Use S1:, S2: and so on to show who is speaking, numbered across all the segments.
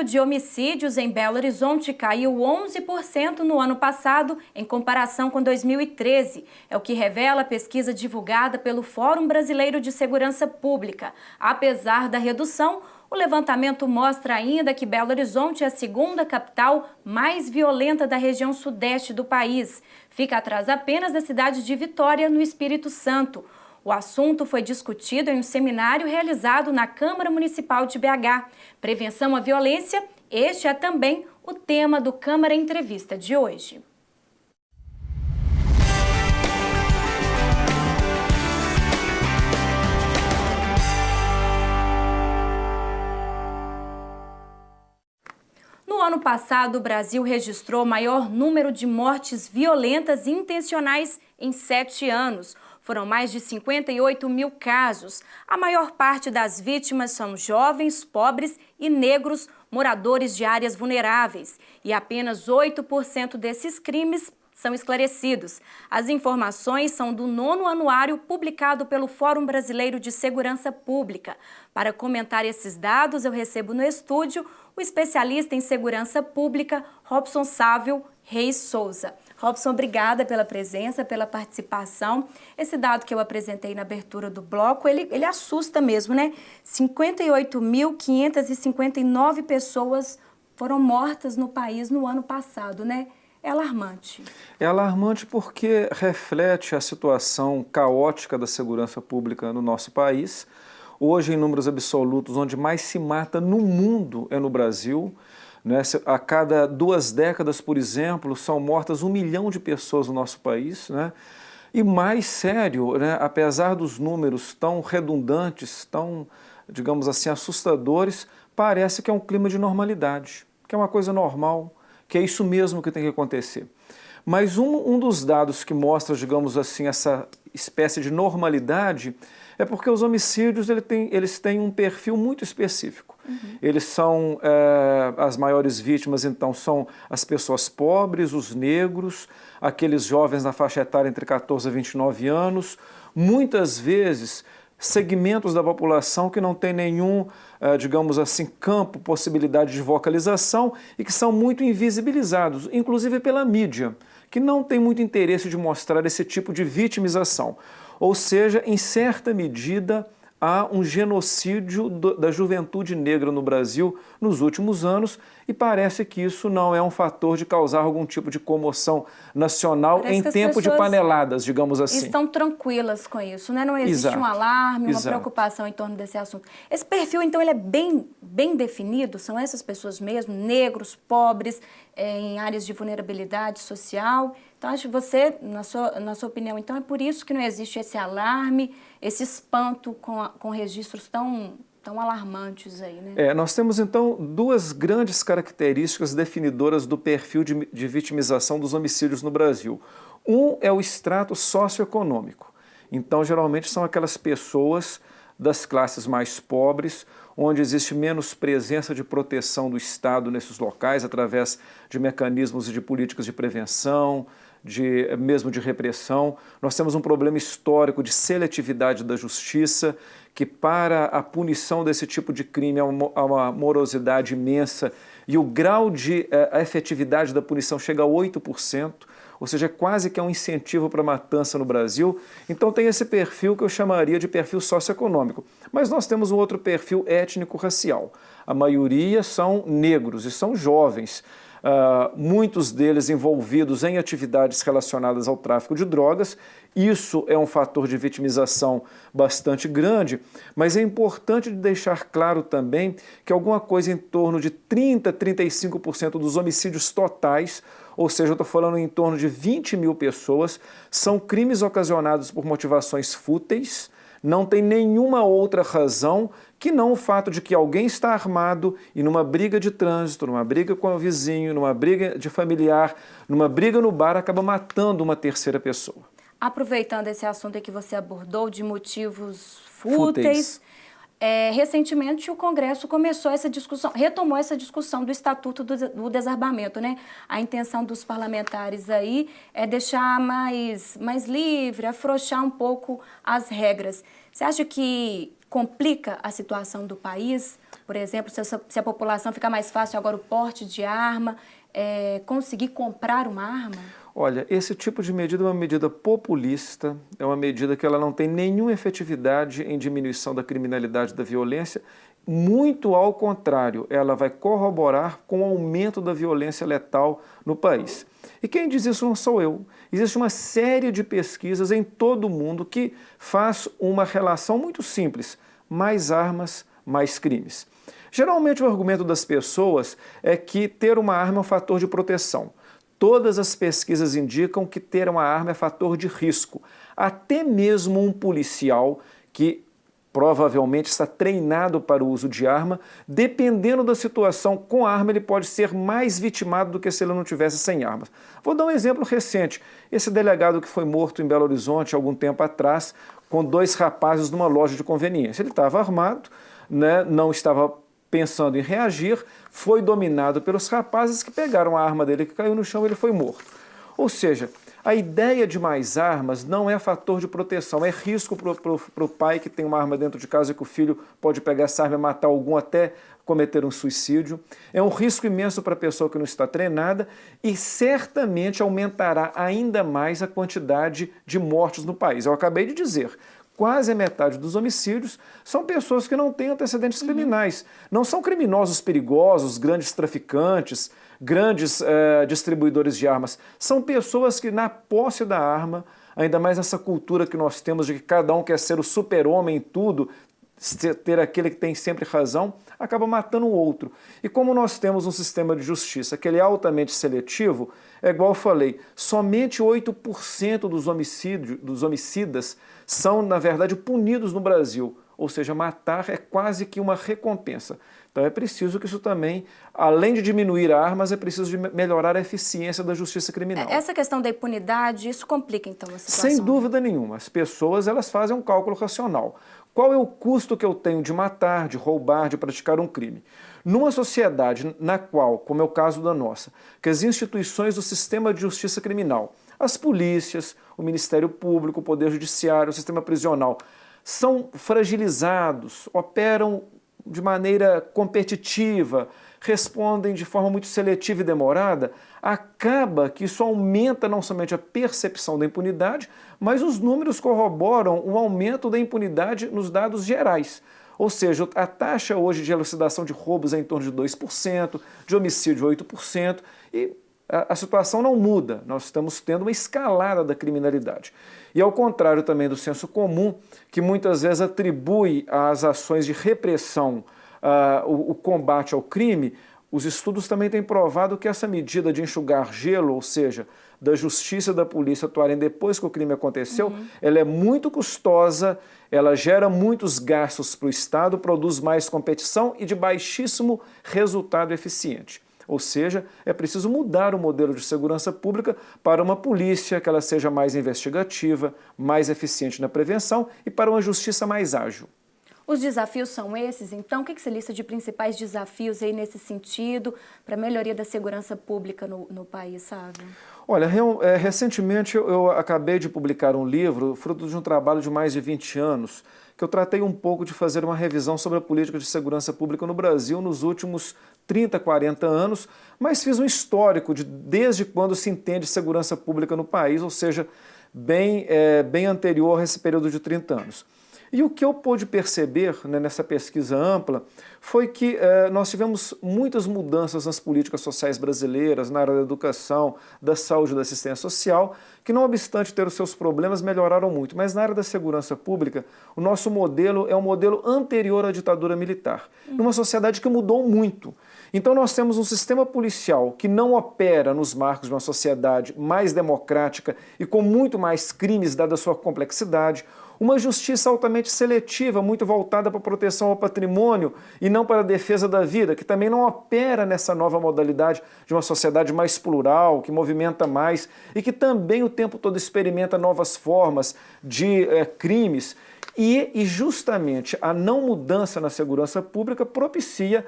S1: número de homicídios em Belo Horizonte caiu 11% no ano passado, em comparação com 2013. É o que revela a pesquisa divulgada pelo Fórum Brasileiro de Segurança Pública. Apesar da redução, o levantamento mostra ainda que Belo Horizonte é a segunda capital mais violenta da região sudeste do país. Fica atrás apenas da cidade de Vitória, no Espírito Santo. O assunto foi discutido em um seminário realizado na Câmara Municipal de BH. Prevenção à violência, este é também o tema do Câmara Entrevista de hoje. No ano passado, o Brasil registrou o maior número de mortes violentas e intencionais em 7 anos. Foram mais de 58 mil casos. A maior parte das vítimas são jovens, pobres e negros, moradores de áreas vulneráveis. E apenas 8% desses crimes são esclarecidos. As informações são do 9º anuário publicado pelo Fórum Brasileiro de Segurança Pública. Para comentar esses dados, eu recebo no estúdio o especialista em segurança pública, Robson Sávio Reis Souza. Robson, obrigada pela presença, pela participação. Esse dado que eu apresentei na abertura do bloco, ele assusta mesmo, né? 58.559 pessoas foram mortas no país no ano passado, né? É alarmante.
S2: É alarmante porque reflete a situação caótica da segurança pública no nosso país. Hoje, em números absolutos, onde mais se mata no mundo é no Brasil. Né? A cada 2 décadas, por exemplo, são mortas 1 milhão de pessoas no nosso país. Né? E mais sério, né? Apesar dos números tão redundantes, tão, digamos assim, assustadores, parece que é um clima de normalidade, que é uma coisa normal, que é isso mesmo que tem que acontecer. Mas um dos dados que mostra, digamos assim, essa espécie de normalidade é porque os homicídios eles têm um perfil muito específico. Eles são, as maiores vítimas, então, são as pessoas pobres, os negros, aqueles jovens na faixa etária entre 14 a 29 anos, muitas vezes segmentos da população que não tem nenhum, digamos assim, campo, possibilidade de vocalização e que são muito invisibilizados, inclusive pela mídia, que não tem muito interesse de mostrar esse tipo de vitimização. Ou seja, em certa medida, há um genocídio da juventude negra no Brasil nos últimos anos e parece que isso não é um fator de causar algum tipo de comoção nacional em tempo de paneladas, digamos assim.
S1: Estão tranquilas com isso, né? Não existe um alarme, uma preocupação em torno desse assunto. Esse perfil, então, ele é bem definido? São essas pessoas mesmo, negros, pobres, em áreas de vulnerabilidade social? Então, acho que você, na sua opinião, então, é por isso que não existe esse alarme, esse espanto com registros tão alarmantes aí, né?
S2: Nós temos, então, 2 grandes características definidoras do perfil de vitimização dos homicídios no Brasil. Um é o extrato socioeconômico. Então, geralmente, são aquelas pessoas das classes mais pobres, onde existe menos presença de proteção do Estado nesses locais, através de mecanismos e de políticas de prevenção, mesmo de repressão. Nós temos um problema histórico de seletividade da justiça, que para a punição desse tipo de crime há uma morosidade imensa e o grau de efetividade da punição chega a 8%, ou seja, quase que é um incentivo para a matança no Brasil. Então tem esse perfil que eu chamaria de perfil socioeconômico. Mas nós temos um outro perfil étnico-racial. A maioria são negros e são jovens. Muitos deles envolvidos em atividades relacionadas ao tráfico de drogas. Isso é um fator de vitimização bastante grande, mas é importante deixar claro também que alguma coisa em torno de 30% a 35% dos homicídios totais, ou seja, eu estou falando em torno de 20 mil pessoas, são crimes ocasionados por motivações fúteis, não tem nenhuma outra razão que não o fato de que alguém está armado e numa briga de trânsito, numa briga com o vizinho, numa briga de familiar, numa briga no bar, acaba matando uma terceira pessoa.
S1: Aproveitando esse assunto que você abordou de motivos fúteis, recentemente o Congresso retomou essa discussão do Estatuto do Desarmamento, né? A intenção dos parlamentares aí é deixar mais livre, afrouxar um pouco as regras. Você acha que complica a situação do país? Por exemplo, se a população fica mais fácil agora o porte de arma, conseguir comprar uma arma?
S2: Olha, esse tipo de medida é uma medida populista, é uma medida que ela não tem nenhuma efetividade em diminuição da criminalidade e da violência, muito ao contrário, ela vai corroborar com o aumento da violência letal no país. E quem diz isso não sou eu. Existe uma série de pesquisas em todo o mundo que faz uma relação muito simples: mais armas, mais crimes. Geralmente o argumento das pessoas é que ter uma arma é um fator de proteção. Todas as pesquisas indicam que ter uma arma é fator de risco. Até mesmo um policial que provavelmente está treinado para o uso de arma, dependendo da situação com arma, ele pode ser mais vitimado do que se ele não tivesse sem armas. Vou dar um exemplo recente. Esse delegado que foi morto em Belo Horizonte algum tempo atrás, com 2 rapazes numa loja de conveniência. Ele estava armado, né, não estava pensando em reagir, foi dominado pelos rapazes que pegaram a arma dele que caiu no chão e ele foi morto. Ou seja, a ideia de mais armas não é fator de proteção, é risco para o pai que tem uma arma dentro de casa e que o filho pode pegar essa arma e matar algum até cometer um suicídio. É um risco imenso para a pessoa que não está treinada e certamente aumentará ainda mais a quantidade de mortes no país. Eu acabei de dizer, quase a metade dos homicídios são pessoas que não têm antecedentes criminais. Não são criminosos perigosos, grandes traficantes, grandes distribuidores de armas. São pessoas que, na posse da arma, ainda mais nessa cultura que nós temos de que cada um quer ser o super-homem em tudo, ter aquele que tem sempre razão, acaba matando o outro. E como nós temos um sistema de justiça que ele é altamente seletivo, é igual eu falei, somente 8% dos homicidas são, na verdade, punidos no Brasil. Ou seja, matar é quase que uma recompensa. Então é preciso que isso também, além de diminuir armas, é preciso de melhorar a eficiência da justiça criminal.
S1: Essa questão da impunidade, isso complica então a situação?
S2: Sem dúvida nenhuma. As pessoas elas fazem um cálculo racional. Qual é o custo que eu tenho de matar, de roubar, de praticar um crime? Numa sociedade na qual, como é o caso da nossa, que as instituições do sistema de justiça criminal, as polícias, o Ministério Público, o Poder Judiciário, o sistema prisional, são fragilizados, operam de maneira competitiva, respondem de forma muito seletiva e demorada, acaba que isso aumenta não somente a percepção da impunidade, mas os números corroboram o aumento da impunidade nos dados gerais. Ou seja, a taxa hoje de elucidação de roubos é em torno de 2%, de homicídio 8%, e a situação não muda, nós estamos tendo uma escalada da criminalidade. E ao contrário também do senso comum, que muitas vezes atribui às ações de repressão o combate ao crime, os estudos também têm provado que essa medida de enxugar gelo, ou seja, da justiça e da polícia atuarem depois que o crime aconteceu, ela é muito custosa, ela gera muitos gastos para o Estado, produz mais competição e de baixíssimo resultado eficiente. Ou seja, é preciso mudar o modelo de segurança pública para uma polícia que ela seja mais investigativa, mais eficiente na prevenção e para uma justiça mais ágil.
S1: Os desafios são esses, então? O que você lista de principais desafios aí nesse sentido para a melhoria da segurança pública no país, sabe?
S2: Olha, recentemente eu acabei de publicar um livro, fruto de um trabalho de mais de 20 anos, que eu tratei um pouco de fazer uma revisão sobre a política de segurança pública no Brasil nos últimos 30, 40 anos, mas fiz um histórico desde quando se entende segurança pública no país, ou seja, bem anterior a esse período de 30 anos. E o que eu pude perceber, né, nessa pesquisa ampla foi que nós tivemos muitas mudanças nas políticas sociais brasileiras, na área da educação, da saúde e da assistência social, que não obstante ter os seus problemas, melhoraram muito. Mas na área da segurança pública, o nosso modelo é um modelo anterior à ditadura militar, numa sociedade que mudou muito. Então nós temos um sistema policial que não opera nos marcos de uma sociedade mais democrática e com muito mais crimes, dada a sua complexidade, uma justiça altamente seletiva, muito voltada para a proteção ao patrimônio e não para a defesa da vida, que também não opera nessa nova modalidade de uma sociedade mais plural, que movimenta mais e que também o tempo todo experimenta novas formas de crimes. E justamente a não mudança na segurança pública propicia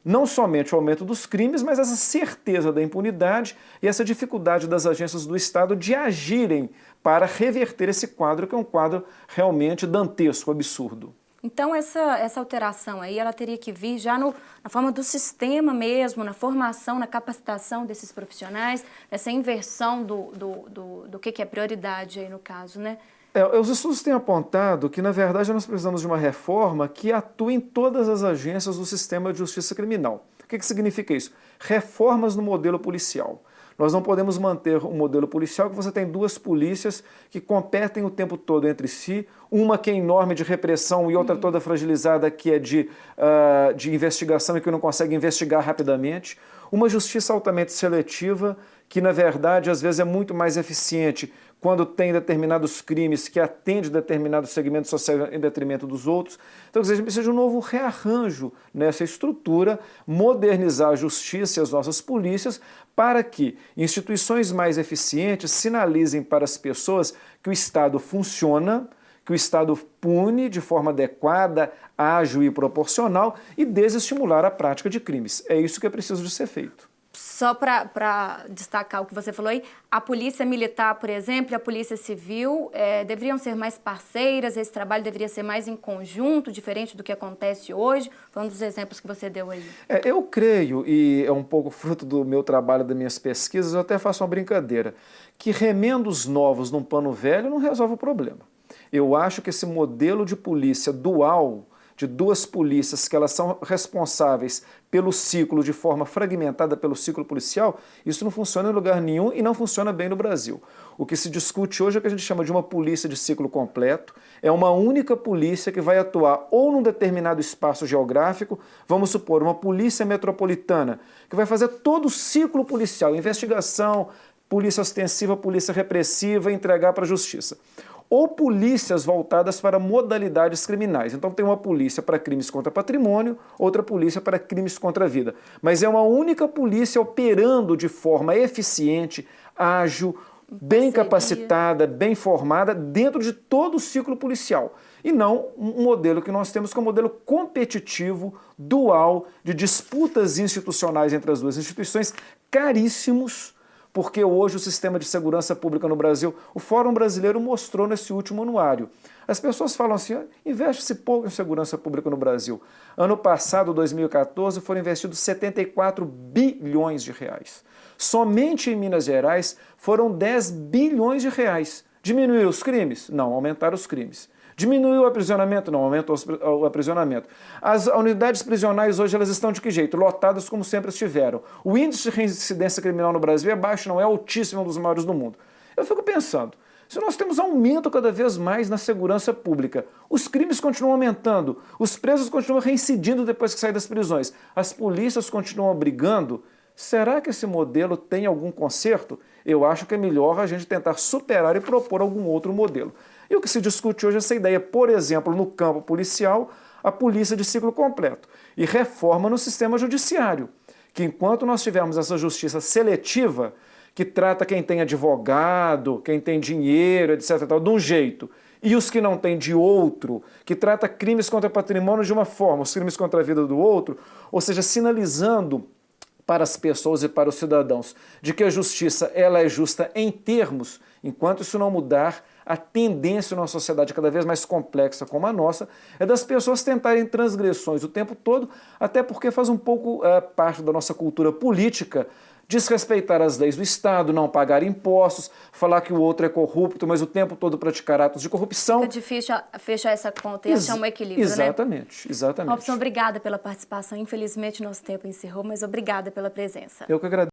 S2: não somente o aumento dos crimes, mas essa certeza da impunidade e essa dificuldade das agências do Estado de agirem para reverter esse quadro, que é um quadro realmente dantesco, absurdo.
S1: Então, essa alteração aí, ela teria que vir já na forma do sistema mesmo, na formação, na capacitação desses profissionais, nessa inversão do que é prioridade aí no caso, né?
S2: Os estudos têm apontado que, na verdade, nós precisamos de uma reforma que atue em todas as agências do sistema de justiça criminal. O que significa isso? Reformas no modelo policial. Nós não podemos manter um modelo policial que você tem duas polícias que competem o tempo todo entre si, uma que é enorme de repressão e outra toda fragilizada que é de investigação e que não consegue investigar rapidamente. Uma justiça altamente seletiva que, na verdade, às vezes é muito mais eficiente quando tem determinados crimes que atende determinados segmentos sociais em detrimento dos outros. Então, a gente precisa de um novo rearranjo nessa estrutura, modernizar a justiça e as nossas polícias para que instituições mais eficientes sinalizem para as pessoas que o Estado funciona, que o Estado pune de forma adequada, ágil e proporcional e desestimular a prática de crimes. É isso que é preciso de ser feito.
S1: Só para destacar o que você falou aí, a polícia militar, por exemplo, e a polícia civil deveriam ser mais parceiras, esse trabalho deveria ser mais em conjunto, diferente do que acontece hoje? Foi um dos exemplos que você deu aí.
S2: Eu creio, e é um pouco fruto do meu trabalho, das minhas pesquisas, eu até faço uma brincadeira, que remendos novos num pano velho não resolve o problema. Eu acho que esse modelo de polícia dual, de duas polícias que elas são responsáveis pelo ciclo de forma fragmentada pelo ciclo policial, isso não funciona em lugar nenhum e não funciona bem no Brasil. O que se discute hoje é o que a gente chama de uma polícia de ciclo completo, é uma única polícia que vai atuar ou num determinado espaço geográfico, vamos supor, uma polícia metropolitana, que vai fazer todo o ciclo policial, investigação, polícia ostensiva, polícia repressiva, entregar para a justiça. Ou polícias voltadas para modalidades criminais. Então tem uma polícia para crimes contra patrimônio, outra polícia para crimes contra a vida. Mas é uma única polícia operando de forma eficiente, ágil, bem capacitada, bem formada, dentro de todo o ciclo policial. E não um modelo que nós temos, que é um modelo competitivo, dual, de disputas institucionais entre as duas instituições, caríssimos, porque hoje o sistema de segurança pública no Brasil, o Fórum Brasileiro mostrou nesse último anuário. As pessoas falam assim, investe-se pouco em segurança pública no Brasil. Ano passado, 2014, foram investidos 74 bilhões de reais. Somente em Minas Gerais foram 10 bilhões de reais. Diminuíram os crimes? Não, aumentaram os crimes. Diminuiu o aprisionamento? Não, aumentou o aprisionamento. As unidades prisionais hoje elas estão de que jeito? Lotadas como sempre estiveram. O índice de reincidência criminal no Brasil é baixo, não é altíssimo, é um dos maiores do mundo. Eu fico pensando, se nós temos aumento cada vez mais na segurança pública, os crimes continuam aumentando, os presos continuam reincidindo depois que saem das prisões, as polícias continuam brigando, será que esse modelo tem algum conserto? Eu acho que é melhor a gente tentar superar e propor algum outro modelo. E o que se discute hoje é essa ideia, por exemplo, no campo policial, a polícia de ciclo completo. E reforma no sistema judiciário, que enquanto nós tivermos essa justiça seletiva, que trata quem tem advogado, quem tem dinheiro, etc., de um jeito, e os que não têm de outro, que trata crimes contra patrimônio de uma forma, os crimes contra a vida do outro, ou seja, sinalizando para as pessoas e para os cidadãos de que a justiça ela é justa em termos, enquanto isso não mudar, a tendência numa sociedade cada vez mais complexa como a nossa é das pessoas tentarem transgressões o tempo todo, até porque faz um pouco parte da nossa cultura política desrespeitar as leis do Estado, não pagar impostos, falar que o outro é corrupto, mas o tempo todo praticar atos de corrupção.
S1: Fica difícil fechar essa conta e achar um equilíbrio,
S2: exatamente,
S1: né?
S2: Exatamente.
S1: Robson, obrigada pela participação. Infelizmente, nosso tempo encerrou, mas obrigada pela presença.
S2: Eu que agradeço.